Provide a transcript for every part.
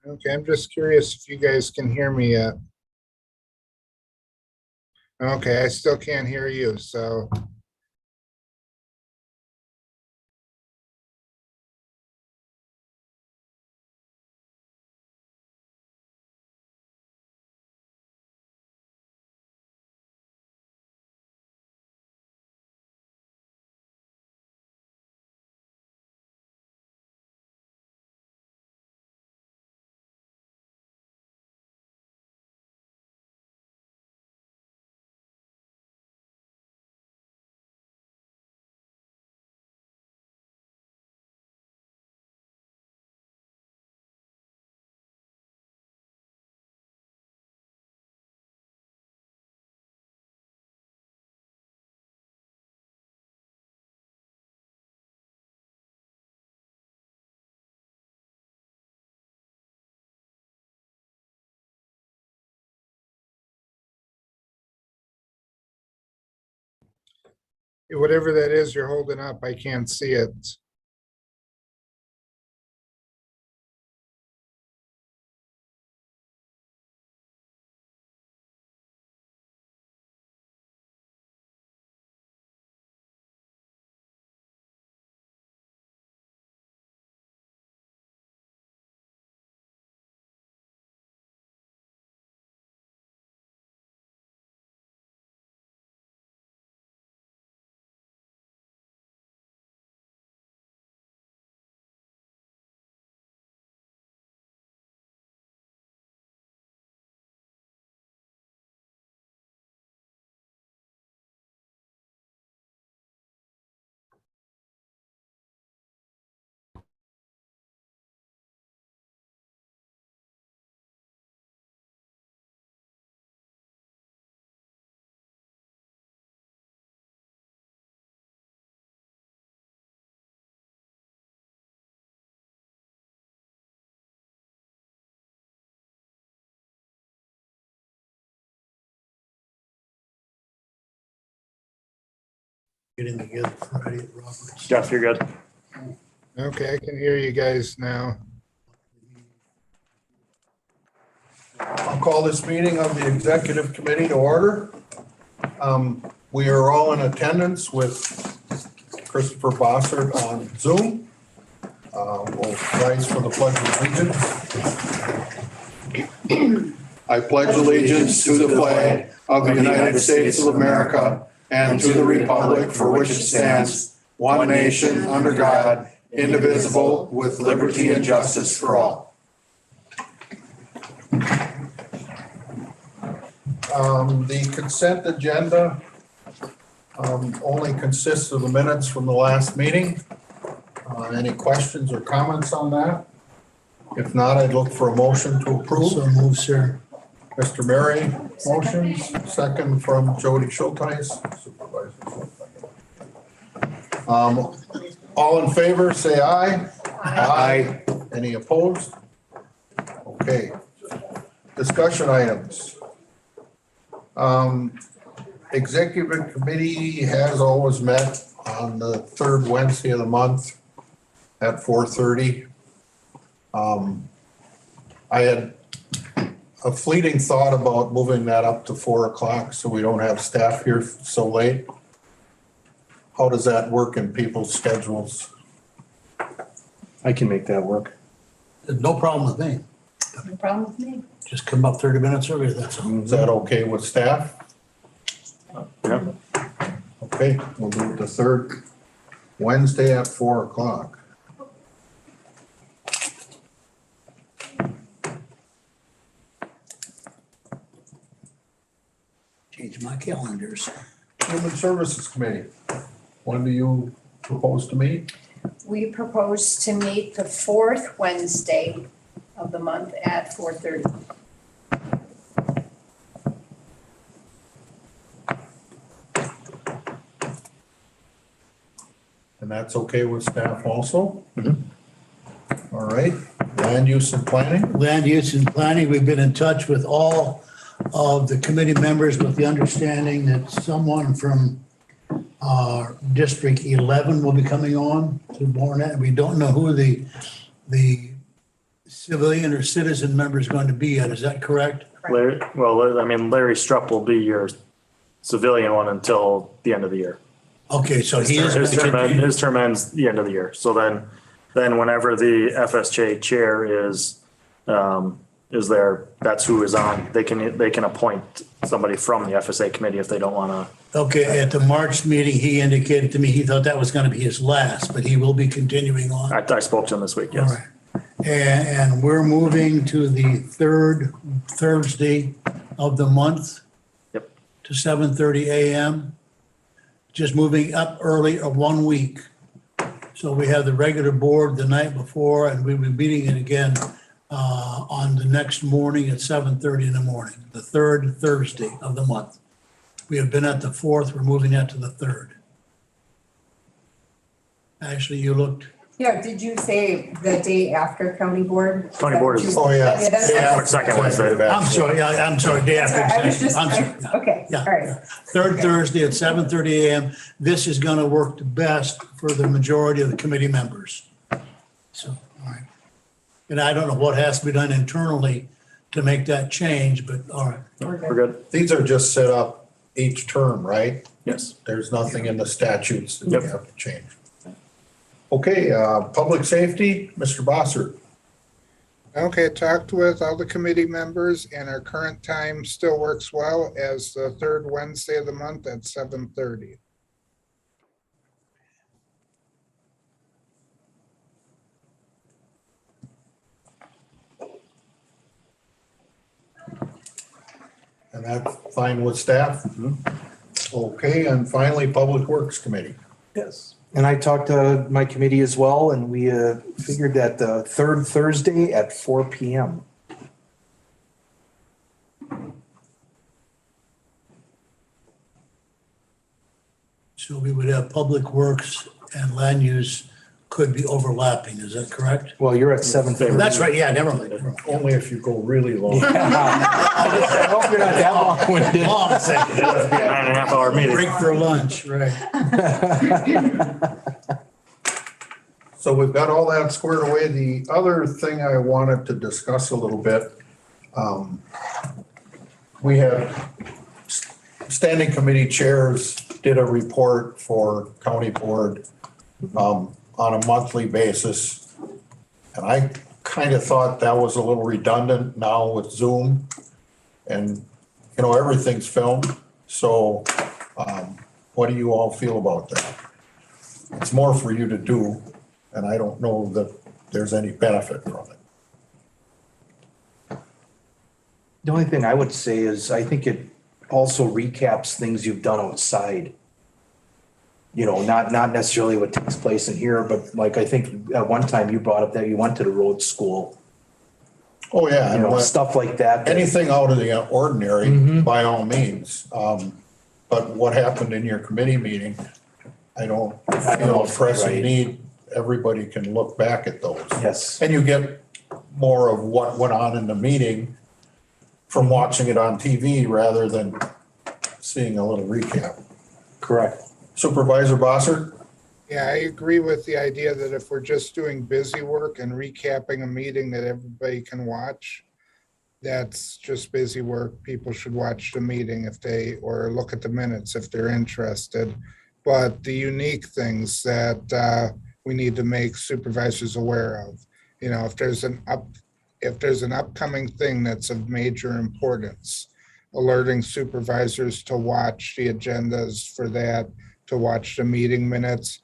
Okay, I'm just curious if you guys can hear me yet. Okay, I still can't hear you, so. Whatever that is you're holding up, I can't see it. Getting together Friday at Roberts. Jeff, you're good. Okay, I can hear you guys now. I'll call this meeting of the Executive Committee to order. We are all in attendance with Christopher Bossert on Zoom. We'll rise for the Pledge of Allegiance. I pledge allegiance to the flag of the United States of America and to the republic for which it stands, one nation under God, indivisible, with liberty and justice for all. The consent agenda only consists of the minutes from the last meeting. Any questions or comments on that? If not, I'd look for a motion to approve. So move, sir. Mr. Murray, motions, second from Jody Schulteis. All in favor, say aye. Aye. Any opposed? Okay. Discussion items. Executive Committee has always met on the third Wednesday of the month at 4:30. I had a fleeting thought about moving that up to 4 o'clock so we don't have staff here so late. How does that work in people's schedules? I can make that work. No problem with me. No problem with me. Just come up 30 minutes earlier, that's all. Is that okay with staff? Yeah. Okay, we'll do it the third Wednesday at 4 o'clock. Change my calendars. Human Services Committee, when do you propose to meet? We propose to meet the fourth Wednesday of the month at 4:30. And that's okay with staff also? All right, land use and planning? Land use and planning, we've been in touch with all of the committee members with the understanding that someone from District 11 will be coming on to Barnett. We don't know who the civilian or citizen member is going to be at. Is that correct? Larry, well, I mean, Larry Strupp will be your civilian one until the end of the year. Okay, so he is. His term ends the end of the year. So then whenever the FSJ chair is there, that's who is on. They can appoint somebody from the FSA committee if they don't want to. Okay, at the March meeting, he indicated to me he thought that was going to be his last, but he will be continuing on. I spoke to him this week, All yes. right. And we're moving to the third Thursday of the month. Yep. To 7:30 a.m. Just moving up early 1 week. So we have the regular board the night before, and we'll be meeting it again on the next morning at 7:30 in the morning, the third Thursday of the month. We have been at the fourth, we're moving that to the third. Actually, you looked, Yeah, did you say the day after county board? County board is- Oh, yeah. Yeah, that's- Yeah. Second Wednesday. I'm sorry, day after. I was just, I'm sorry, yeah. okay, Yeah. all right. Third Thursday at 7:30 a.m. This is going to work the best for the majority of the committee members. So, all right. And I don't know what has to be done internally to make that change, but all right. We're good. These are just set up each term, right? Yes. There's nothing in the statutes that we Yep. have to change. Okay, public safety, Mr. Bossert. Okay, talked with all the committee members and our current time still works well as the third Wednesday of the month at 7:30. And that's fine with staff? Okay, and finally, Public Works Committee. Yes. And I talked to my committee as well, and we figured that the third Thursday at 4 PM. So we would have public works and land use could be overlapping, is that correct? Well, you're at 7:30. That's right, yeah, never mind. Only if you go really long. I hope you're not that long-winded. Long second. 9.5 hour meeting. Break for lunch, right. So we've got all that squared away. The other thing I wanted to discuss a little bit, we have standing committee chairs did a report for county board on a monthly basis. And I kind of thought that was a little redundant now with Zoom. And, you know, everything's filmed. So what do you all feel about that? It's more for you to do, and I don't know that there's any benefit from it. The only thing I would say is I think it also recaps things you've done outside. You know, not necessarily what takes place in here, but like I think at one time you brought up that you went to the road school, Oh, yeah. you and know, what- stuff like that. Anything out of the ordinary, by all means. But what happened in your committee meeting, I don't feel a pressing Right. need. Everybody can look back at those. Yes, And you get more of what went on in the meeting from watching it on TV rather than seeing a little recap. correct. Supervisor Bossert? Yeah, I agree with the idea that if we're just doing busy work and recapping a meeting that everybody can watch, that's just busy work. People should watch the meeting or look at the minutes if they're interested. But the unique things that we need to make supervisors aware of, you know, if there's an upcoming thing that's of major importance, alerting supervisors to watch the agendas for that, to watch the meeting minutes.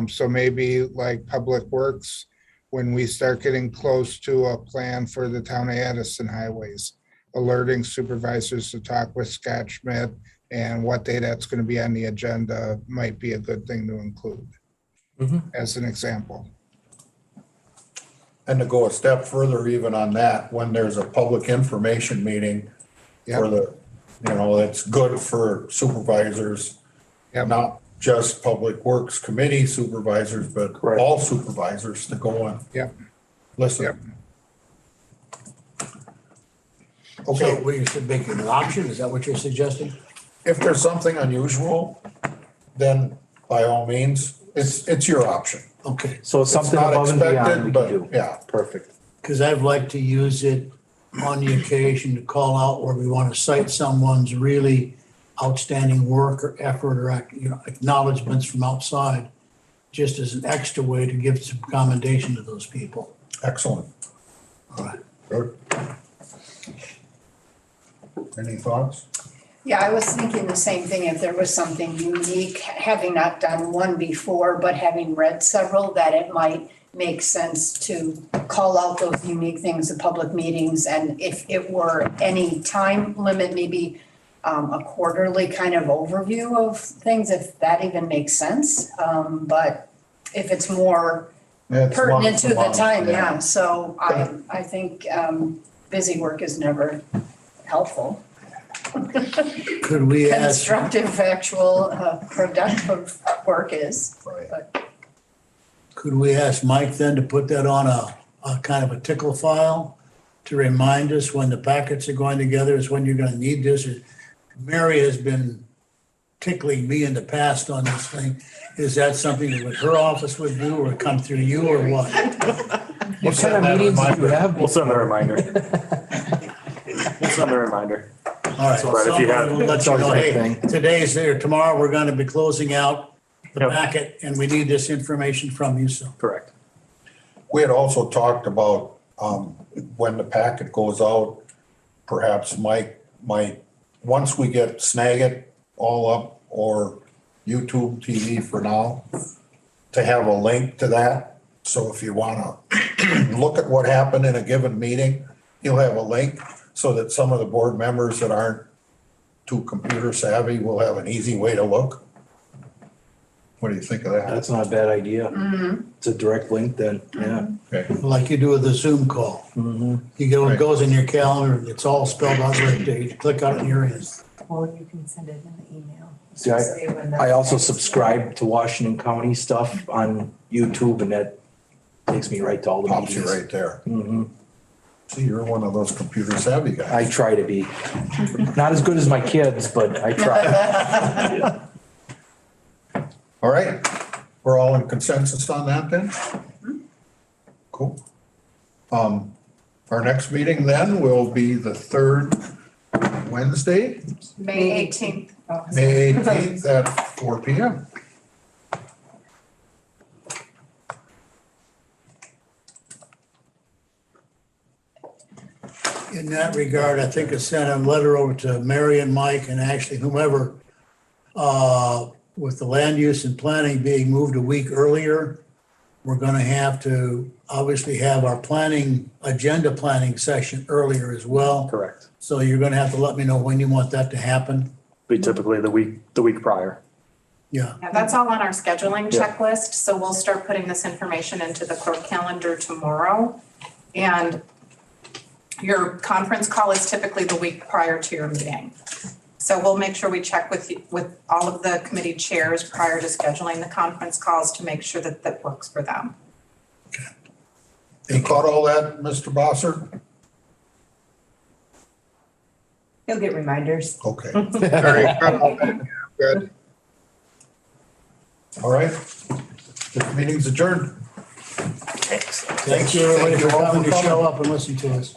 So maybe like Public Works, when we start getting close to a plan for the town of Addison highways, alerting supervisors to talk with Scott Schmidt and what day that's going to be on the agenda might be a good thing to include as an example. And to go a step further even on that, when there's a public information meeting for the, you know, that's good for supervisors, Yep. not just Public Works Committee supervisors, but Correct. all supervisors to go and Yep. listen. Yep. So Okay, we should make it an option, is that what you're suggesting? if there's something unusual, then by all means, it's your option. Okay, So It's something not above and beyond we expected, can but do. yeah. Perfect. because I've liked to use it on the occasion to call out where we want to cite someone's really outstanding work or effort or, acknowledgements from outside, just as an extra way to give some commendation to those people. Excellent. All right. Good. Any thoughts? Yeah, I was thinking the same thing, if there was something unique, having not done one before, but having read several, that it might make sense to call out those unique things at public meetings. And if it were any time limit, maybe a quarterly kind of overview of things, if that even makes sense. But if it's more It's pertinent once to a the month, time, yeah. So I think busy work is never helpful. Could we ask, Constructive, actual, productive work is, but could we ask Mike then to put that on a kind of a tickle file to remind us when the packets are going together, is when you're gonna need this? Mary has been tickling me in the past on this thing. Is that something that her office would do or come through you or what? What kind of meetings do you have? We'll send the reminder. We'll send the reminder. All right, But if you have- somebody will let you know, hey, Thing. today's there, tomorrow we're gonna be closing out the Yep. packet and we need this information from you, so. Correct. We had also talked about, when the packet goes out, perhaps Mike might, once we get Snag It all up or YouTube TV for now, to have a link to that. So if you wanna look at what happened in a given meeting, you'll have a link so that some of the board members that aren't too computer savvy will have an easy way to look. What do you think of that? That's not a bad idea. It's a direct link then, yeah. Okay. Like you do with the Zoom call. You get what goes in your calendar, it's all spelled out right there. You click on it and you're in. Or you can send it in the email. See, I also subscribe to Washington County stuff on YouTube and that takes me right to all the Pops you meetings. right there. See, you're one of those computer savvy guys. I try to be. Not as good as my kids, but I try. All right, we're all in consensus on that then? Cool. Our next meeting then will be the third Wednesday, May 18th. May 18th at 4 PM. In that regard, I think I sent a letter over to Mary and Mike and actually whomever, with the land use and planning being moved a week earlier, we're gonna have to obviously have our agenda planning session earlier as well. Correct. So you're gonna have to let me know when you want that to happen. Be typically the week prior. Yeah, Yeah, that's all on our scheduling Yeah. checklist, so we'll start putting this information into the clerk calendar tomorrow. And your conference call is typically the week prior to your meeting. So we'll make sure we check with all of the committee chairs prior to scheduling the conference calls to make sure that that works for them. You caught all that, Mr. Bosser? You'll get reminders. Okay, Very good. all right. The meeting's adjourned. thank you everybody for Thank you all coming for to show coming. up and listen to us.